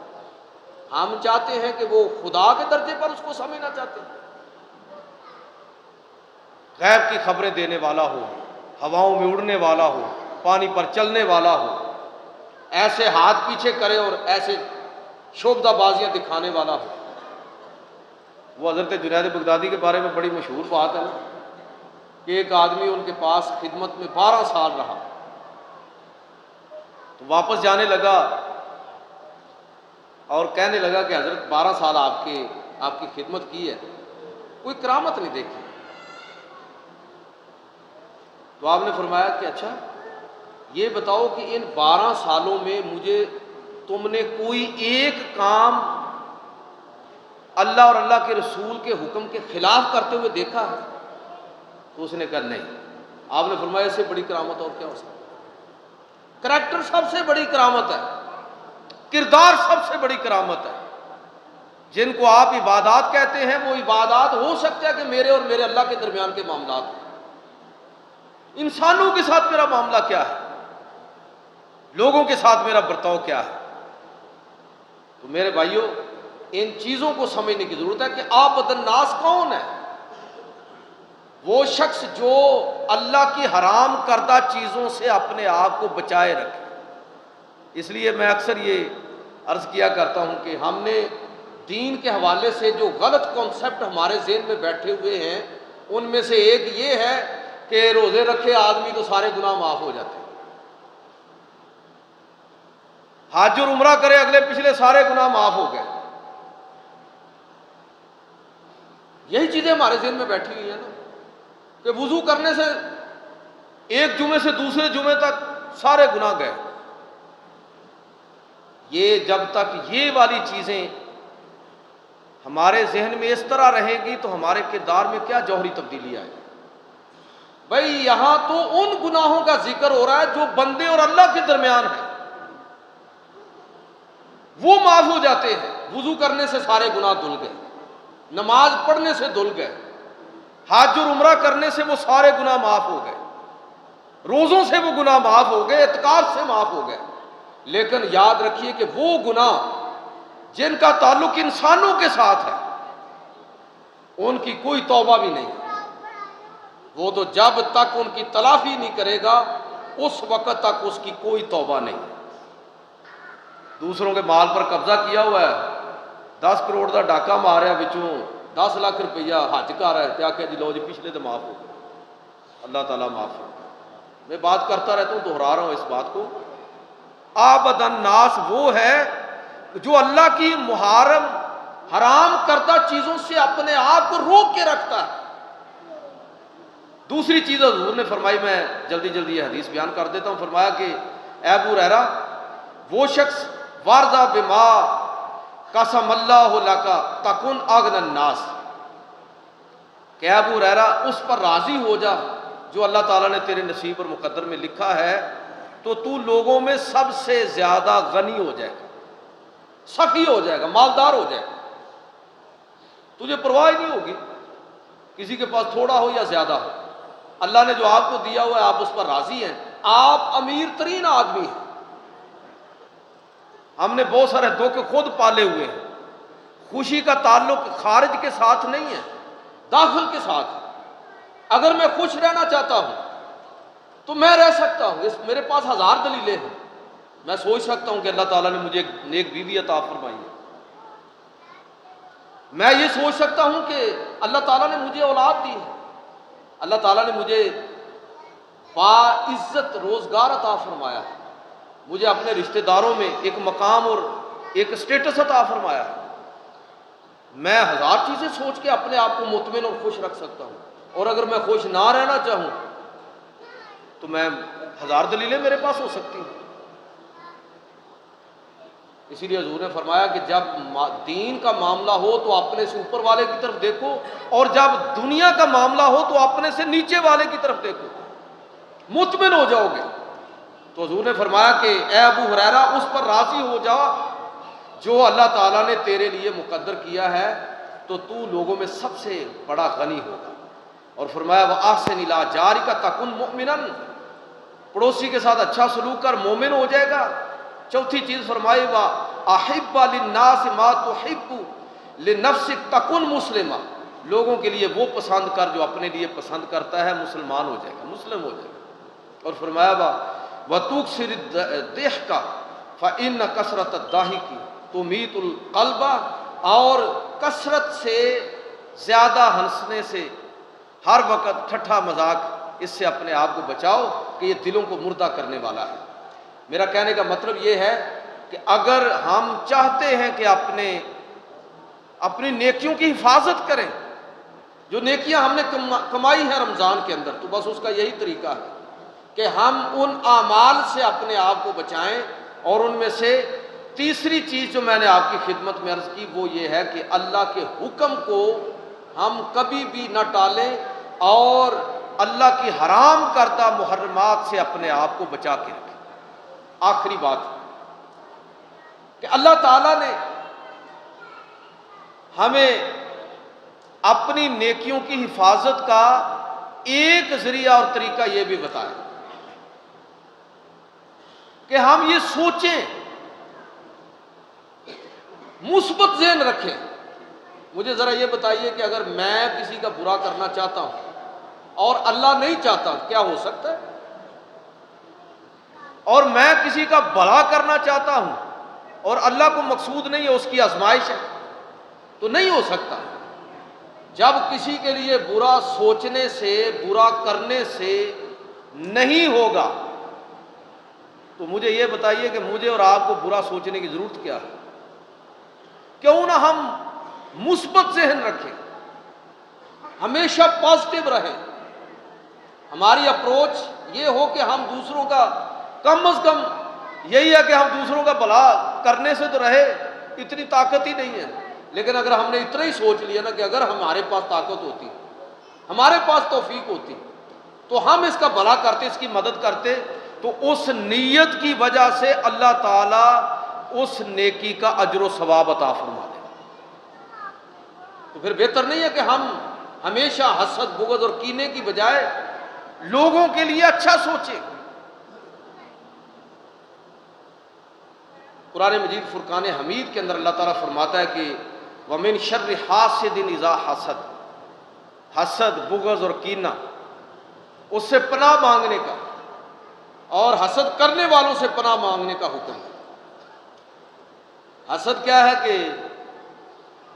ہم چاہتے ہیں کہ وہ خدا کے درجے پر اس کو سمجھنا چاہتے ہیں۔ غیب کی خبریں دینے والا ہو، ہواؤں میں اڑنے والا ہو، پانی پر چلنے والا ہو، ایسے ہاتھ پیچھے کرے اور ایسے شوبدہ بازیاں دکھانے والا ہو۔ وہ حضرت جنید بغدادی کے بارے میں بڑی مشہور بات ہے نا کہ ایک آدمی ان کے پاس خدمت میں 12 سال رہا، تو واپس جانے لگا اور کہنے لگا کہ حضرت 12 سال آپ کی خدمت کی ہے، کوئی کرامت نہیں دیکھی۔ تو آپ نے فرمایا کہ اچھا یہ بتاؤ کہ ان 12 سالوں میں مجھے تم نے کوئی ایک کام اللہ اور اللہ کے رسول کے حکم کے خلاف کرتے ہوئے دیکھا ہے؟ تو اس نے کہا نہیں۔ آپ نے فرمایا اس سے بڑی کرامت اور کیا ہو سکتا ہے؟ کریکٹر سب سے بڑی کرامت ہے، کردار سب سے بڑی کرامت ہے۔ جن کو آپ عبادات کہتے ہیں وہ عبادات ہو سکتا ہے کہ میرے اور میرے اللہ کے درمیان کے معاملات ہیں۔ انسانوں کے ساتھ میرا معاملہ کیا ہے، لوگوں کے ساتھ میرا برتاؤ کیا ہے؟ تو میرے بھائیوں، ان چیزوں کو سمجھنے کی ضرورت ہے کہ اعبد الناس کون ہے؟ وہ شخص جو اللہ کی حرام کردہ چیزوں سے اپنے آپ کو بچائے رکھے۔ اس لیے میں اکثر یہ عرض کیا کرتا ہوں کہ ہم نے دین کے حوالے سے جو غلط کانسیپٹ ہمارے ذہن میں بیٹھے ہوئے ہیں ان میں سے ایک یہ ہے کہ روزے رکھے آدمی تو سارے گناہ معاف ہو جاتے ہیں، حج اور عمرہ کرے اگلے پچھلے سارے گناہ معاف ہو گئے۔ یہی چیزیں ہمارے ذہن میں بیٹھی ہوئی ہیں نا کہ وضو کرنے سے ایک جمعے سے دوسرے جمعے تک سارے گناہ گئے۔ یہ جب تک یہ والی چیزیں ہمارے ذہن میں اس طرح رہیں گی تو ہمارے کردار میں کیا جوہری تبدیلی آئے گی؟ بھئی یہاں تو ان گناہوں کا ذکر ہو رہا ہے جو بندے اور اللہ کے درمیان ہے، وہ معاف ہو جاتے ہیں۔ وضو کرنے سے سارے گناہ دھل گئے، نماز پڑھنے سے دھل گئے، حج اور عمرہ کرنے سے وہ سارے گناہ معاف ہو گئے، روزوں سے وہ گناہ معاف ہو گئے، اعتکاف سے معاف ہو گئے۔ لیکن یاد رکھیے کہ وہ گناہ جن کا تعلق انسانوں کے ساتھ ہے ان کی کوئی توبہ بھی نہیں، وہ تو جب تک ان کی تلافی نہیں کرے گا اس وقت تک اس کی کوئی توبہ نہیں۔ دوسروں کے مال پر قبضہ کیا ہوا ہے، 10 کروڑ کا ڈاکہ ماریا، بچوں 10 لاکھ روپیہ حج کر رہا ہے، کیا کہ جی لو جی پچھلے تو معاف ہو گئے، اللہ تعالیٰ معاف ہو۔ میں بات کرتا رہتا ہوں، دہرا رہا ہوں اس بات کو۔ عابد الناس وہ ہے جو اللہ کی محرم حرام کردہ چیزوں سے اپنے آپ کو روک کے رکھتا ہے۔ دوسری چیز حضور نے فرمائی، میں جلدی جلدی یہ حدیث بیان کر دیتا ہوں، فرمایا کہ اے ابو ہریرہ، وہ شخص وارضا بما قسم اللہ لک تکن اغنی الناس، کہ ابو ہریرہ اس پر راضی ہو جا جو اللہ تعالیٰ نے تیرے نصیب اور مقدر میں لکھا ہے، تو لوگوں میں سب سے زیادہ غنی ہو جائے گا، سخی ہو جائے گا، مالدار ہو جائے گا، تجھے پرواہ نہیں ہوگی کسی کے پاس تھوڑا ہو یا زیادہ ہو۔ اللہ نے جو آپ کو دیا ہوا ہے آپ اس پر راضی ہیں، آپ امیر ترین آدمی ہیں۔ ہم نے بہت سارے دکھ خود پالے ہوئے ہیں۔ خوشی کا تعلق خارج کے ساتھ نہیں ہے، داخل کے ساتھ۔ اگر میں خوش رہنا چاہتا ہوں تو میں رہ سکتا ہوں، میرے پاس 1000 دلیلیں ہیں۔ میں سوچ سکتا ہوں کہ اللہ تعالیٰ نے مجھے ایک نیک بیوی عطا فرمائی ہے، میں یہ سوچ سکتا ہوں کہ اللہ تعالیٰ نے مجھے اولاد دی ہے، اللہ تعالیٰ نے مجھے باعزت روزگار عطا فرمایا ہے، مجھے اپنے رشتہ داروں میں ایک مقام اور ایک اسٹیٹس عطا فرمایا ہے۔ میں 1000 چیزیں سوچ کے اپنے آپ کو مطمئن اور خوش رکھ سکتا ہوں، اور اگر میں خوش نہ رہنا چاہوں تو میں 1000 دلیلیں میرے پاس ہو سکتی ہیں۔ اسی لیے حضور نے فرمایا کہ جب دین کا معاملہ ہو تو اپنے سے اوپر والے کی طرف دیکھو، اور جب دنیا کا معاملہ ہو تو اپنے سے نیچے والے کی طرف دیکھو، مطمئن ہو جاؤ گے۔ تو حضور نے فرمایا کہ اے ابو ہریرہ اس پر راضی ہو جا جو اللہ تعالیٰ نے تیرے لیے مقدر کیا ہے، تو لوگوں میں سب سے بڑا غنی ہوگا۔ اور فرمایا وَأَحْسِنْ إِلَىٰ جَارِكَ تَكُنْ مُؤْمِنًا، پڑوسی کے ساتھ اچھا سلوک کر مومن ہو جائے گا۔ چوتھی چیز فرمائی وَأَحِبَّ لِلنَّاسِ مَا تُحِبُّ لِنَفْسِكَ تَكُنْ مُسْلِمًا، لوگوں کے لیے وہ پسند کر جو اپنے لیے پسند کرتا ہے، مسلمان ہو جائے گا، مسلم ہو جائے گا۔ اور فرمایا وَتُكْثِرِ الضَّحْكَ فَإِنَّ كَثْرَةَ الضَّحِكِ تُمِيتُ الْقَلْبَ، اور کثرت سے زیادہ ہنسنے سے، ہر وقت ٹھٹھا مذاق، اس سے اپنے آپ کو بچاؤ کہ یہ دلوں کو مردہ کرنے والا ہے۔ میرا کہنے کا مطلب یہ ہے کہ اگر ہم چاہتے ہیں کہ اپنی نیکیوں کی حفاظت کریں، جو نیکیاں ہم نے کمائی ہیں رمضان کے اندر، تو بس اس کا یہی طریقہ ہے کہ ہم ان اعمال سے اپنے آپ کو بچائیں۔ اور ان میں سے تیسری چیز جو میں نے آپ کی خدمت میں عرض کی وہ یہ ہے کہ اللہ کے حکم کو ہم کبھی بھی نہ ٹالیں، اور اللہ کی حرام کردہ محرمات سے اپنے آپ کو بچا کے رکھیں۔ آخری بات کہ اللہ تعالیٰ نے ہمیں اپنی نیکیوں کی حفاظت کا ایک ذریعہ اور طریقہ یہ بھی بتایا کہ ہم یہ سوچیں، مثبت ذہن رکھیں۔ مجھے ذرا یہ بتائیے کہ اگر میں کسی کا برا کرنا چاہتا ہوں اور اللہ نہیں چاہتا، کیا ہو سکتا ہے؟ اور میں کسی کا بھلا کرنا چاہتا ہوں اور اللہ کو مقصود نہیں ہے، اس کی آزمائش ہے، تو نہیں ہو سکتا۔ جب کسی کے لیے برا سوچنے سے، برا کرنے سے نہیں ہوگا، تو مجھے یہ بتائیے کہ مجھے اور آپ کو برا سوچنے کی ضرورت کیا ہے؟ کیوں نہ ہم مثبت ذہن رکھیں، ہمیشہ پازیٹو رہیں۔ ہماری اپروچ یہ ہو کہ ہم دوسروں کا کم از کم یہی ہے کہ ہم دوسروں کا بھلا کرنے سے تو رہے، اتنی طاقت ہی نہیں ہے، لیکن اگر ہم نے اتنا ہی سوچ لیا نا کہ اگر ہمارے پاس طاقت ہوتی، ہمارے پاس توفیق ہوتی، تو ہم اس کا بھلا کرتے، اس کی مدد کرتے، تو اس نیت کی وجہ سے اللہ تعالیٰ اس نیکی کا اجر و ثواب عطا فرما دے۔ تو پھر بہتر نہیں ہے کہ ہم ہمیشہ حسد، بغض اور کینے کی بجائے لوگوں کے لیے اچھا سوچیں۔ قرآن مجید فرقان حمید کے اندر اللہ تعالیٰ فرماتا ہے کہ وَمِن شَرِّ حَاسِدٍ اِذَا حَسَد، حسد، بغض اور کینہ، اس سے پناہ مانگنے کا اور حسد کرنے والوں سے پناہ مانگنے کا حکم ہے۔ حسد کیا ہے کہ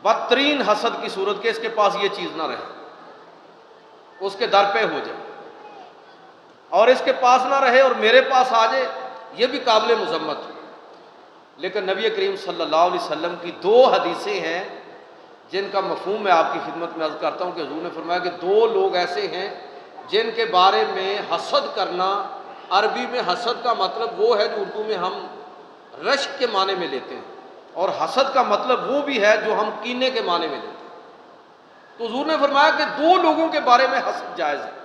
بدترین حسد کی صورت کے اس کے پاس یہ چیز نہ رہے، اس کے در پہ ہو جائے، اور اس کے پاس نہ رہے اور میرے پاس آ جائے، یہ بھی قابل مذمت ہے۔ لیکن نبی کریم صلی اللہ علیہ وسلم کی دو حدیثیں ہیں جن کا مفہوم میں آپ کی خدمت میں عرض کرتا ہوں کہ حضور نے فرمایا کہ دو لوگ ایسے ہیں جن کے بارے میں حسد کرنا، عربی میں حسد کا مطلب وہ ہے جو اردو میں ہم رشک کے معنی میں لیتے ہیں، اور حسد کا مطلب وہ بھی ہے جو ہم کینے کے معنی میں لیتے ہیں۔ تو حضور نے فرمایا کہ دو لوگوں کے بارے میں حسد جائز ہے۔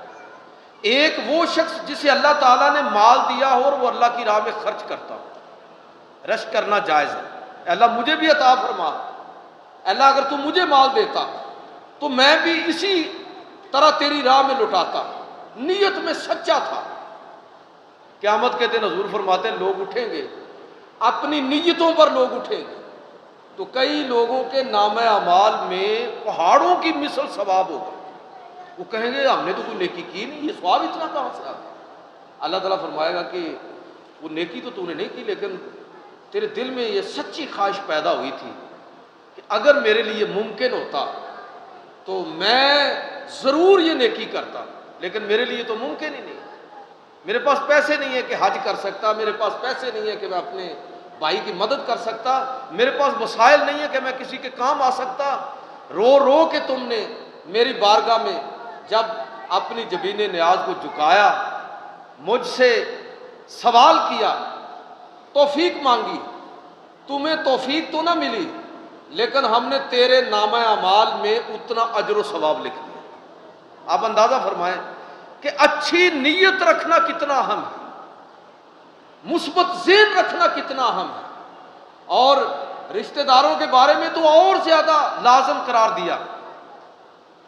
ایک وہ شخص جسے اللہ تعالیٰ نے مال دیا ہو اور وہ اللہ کی راہ میں خرچ کرتا ہو، رشک کرنا جائز ہے۔ اے اللہ مجھے بھی عطا فرما، اے اللہ اگر تو مجھے مال دیتا تو میں بھی اسی طرح تیری راہ میں لٹاتا، نیت میں سچا تھا۔ قیامت کے دن حضور فرماتے ہیں لوگ اٹھیں گے، اپنی نیتوں پر لوگ اٹھیں گے، تو کئی لوگوں کے نامہ اعمال میں پہاڑوں کی مثل ثواب ہوگا۔ وہ کہیں گے ہم نے تو کوئی نیکی کی نہیں، یہ ثواب اتنا کہاں سے آ گیا؟ اللہ تعالیٰ فرمائے گا کہ وہ نیکی تو نے نہیں کی، لیکن تیرے دل میں یہ سچی خواہش پیدا ہوئی تھی کہ اگر میرے لیے ممکن ہوتا تو میں ضرور یہ نیکی کرتا، لیکن میرے لیے تو ممکن ہی نہیں۔ میرے پاس پیسے نہیں ہے کہ حج کر سکتا، میرے پاس پیسے نہیں ہے کہ میں اپنے بھائی کی مدد کر سکتا، میرے پاس وسائل نہیں ہے کہ میں کسی کے کام آ سکتا۔ رو رو کے تم نے میری بارگاہ میں جب اپنی جبین نیاز کو جھکایا، مجھ سے سوال کیا، توفیق مانگی، تمہیں توفیق تو نہ ملی، لیکن ہم نے تیرے نامہ اعمال میں اتنا اجر و ثواب لکھ دیا۔ آپ اندازہ فرمائیں کہ اچھی نیت رکھنا کتنا اہم ہے، مثبت ذہن رکھنا کتنا اہم ہے، اور رشتہ داروں کے بارے میں تو اور زیادہ لازم قرار دیا،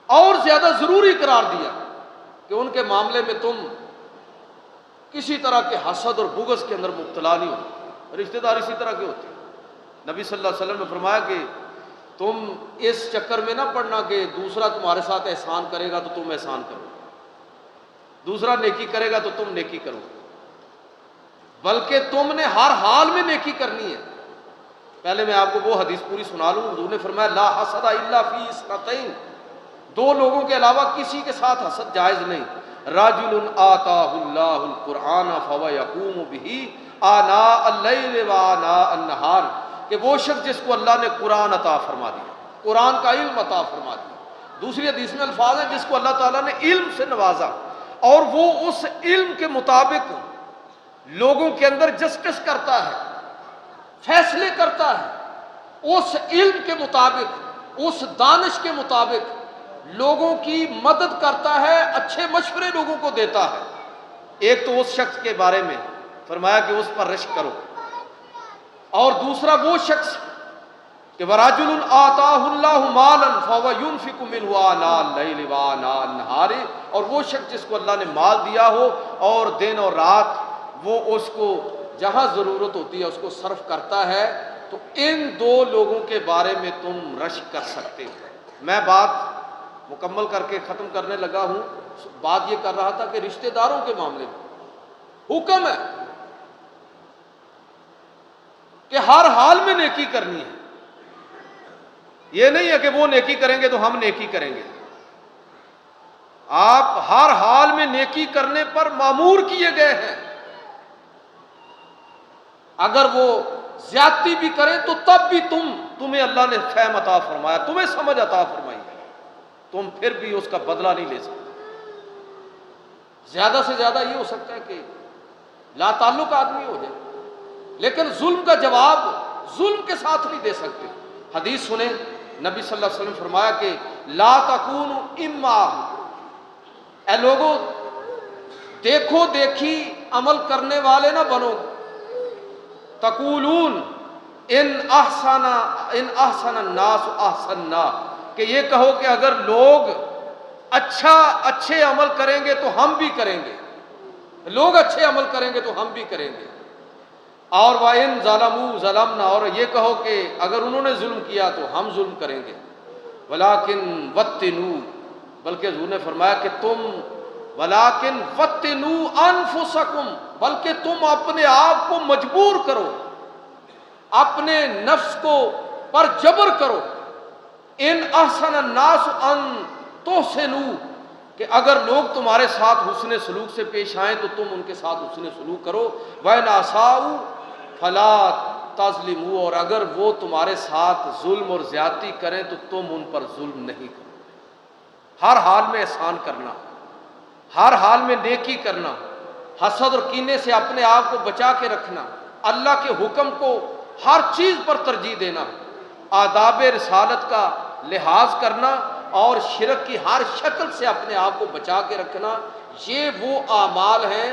اور زیادہ ضروری قرار دیا کہ ان کے معاملے میں تم کسی طرح کے حسد اور بغض کے اندر مبتلا نہیں ہو۔ رشتہ دار اسی طرح کے ہوتے ہیں۔ نبی صلی اللہ علیہ وسلم نے فرمایا کہ تم اس چکر میں نہ پڑنا کہ دوسرا تمہارے ساتھ احسان کرے گا تو تم احسان کرو، دوسرا نیکی کرے گا تو تم نیکی کرو، بلکہ تم نے ہر حال میں نیکی کرنی ہے۔ پہلے میں آپ کو وہ حدیث پوری سنا لوں۔ حضور نے فرمایا لا حسد الا فی اثنتین، دو لوگوں کے علاوہ کسی کے ساتھ حسد جائز نہیں۔ رجل آتاہ اللہ القرآن فهو یقوم به آناء اللیل وآناء النہار، کہ وہ شخص جس کو اللہ نے قرآن عطا فرما دیا، قرآن کا علم عطا فرما دیا۔ دوسری حدیث میں الفاظ ہیں جس کو اللہ تعالیٰ نے علم سے نوازا اور وہ اس علم کے مطابق لوگوں کے اندر جسٹس کرتا ہے، فیصلے کرتا ہے، اس علم کے مطابق، اس دانش کے مطابق لوگوں کی مدد کرتا ہے، اچھے مشورے لوگوں کو دیتا ہے۔ ایک تو اس شخص کے بارے میں فرمایا کہ اس پر رشک کرو، اور دوسرا وہ شخص کہ وَرَجُلٌ آتَاهُ اللَّهُ مَالًا فَهُوَ يُنْفِقُ مِنْهُ آنَاءَ اللَّيْلِ وَآنَاءَ النَّهَارِ، اور وہ شخص جس کو اللہ نے مال دیا ہو اور دن اور رات وہ اس کو جہاں ضرورت ہوتی ہے اس کو صرف کرتا ہے، تو ان دو لوگوں کے بارے میں تم رشک کر سکتے ہو۔ میں بات مکمل کر کے ختم کرنے لگا ہوں۔ بات یہ کر رہا تھا کہ رشتہ داروں کے معاملے میں حکم ہے کہ ہر حال میں نیکی کرنی ہے۔ یہ نہیں ہے کہ وہ نیکی کریں گے تو ہم نیکی کریں گے، آپ ہر حال میں نیکی کرنے پر مامور کیے گئے ہیں۔ اگر وہ زیادتی بھی کریں تو تب بھی تمہیں اللہ نے فہم عطا فرمایا، تمہیں سمجھ عطا فرمائی ہے، تم پھر بھی اس کا بدلہ نہیں لے سکتے۔ زیادہ سے زیادہ یہ ہو سکتا ہے کہ لا تعلق آدمی ہو جائے، لیکن ظلم کا جواب ظلم کے ساتھ نہیں دے سکتے۔ حدیث سنیں، نبی صلی اللہ علیہ وسلم فرمایا کہ لا تکونوا اما، اے لوگوں دیکھو دیکھی عمل کرنے والے نہ بنو، تقولون ان احسن الناس احسننا، کہ یہ کہو کہ اگر لوگ اچھے عمل کریں گے تو ہم بھی کریں گے، لوگ اچھے عمل کریں گے تو ہم بھی کریں گے، اور وَإِن ظَلَمُوا ظَلَمْنَا، اور یہ کہو کہ اگر انہوں نے ظلم کیا تو ہم ظلم کریں گے، وَلَٰكِن وَاتِّنُوا، بلکہ حضور نے فرمایا کہ وَلَٰكِن وَاتِّنُوا أَنفُسَكُمْ، بلکہ تم اپنے آپ کو مجبور کرو، اپنے نفس کو پر جبر کرو، ان احسن الناس ان تحسنوا، کہ اگر لوگ تمہارے ساتھ حسن سلوک سے پیش آئیں تو تم ان کے ساتھ حسن سلوک کرو، وَإِنْ أَسَاءُوا فَلَا تَظْلِمُوا، اور اگر وہ تمہارے ساتھ ظلم اور زیادتی کریں تو تم ان پر ظلم نہیں کرو۔ ہر حال میں احسان کرنا، ہر حال میں نیکی کرنا، حسد اور کینے سے اپنے آپ کو بچا کے رکھنا، اللہ کے حکم کو ہر چیز پر ترجیح دینا، آداب رسالت کا لحاظ کرنا اور شرک کی ہر شکل سے اپنے آپ کو بچا کے رکھنا، یہ وہ اعمال ہیں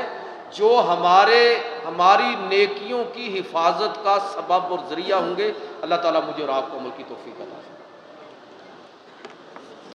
جو ہماری نیکیوں کی حفاظت کا سبب اور ذریعہ ہوں گے۔ اللہ تعالیٰ مجھے اور آپ کو عمل کی توفیق عطا فرمائے۔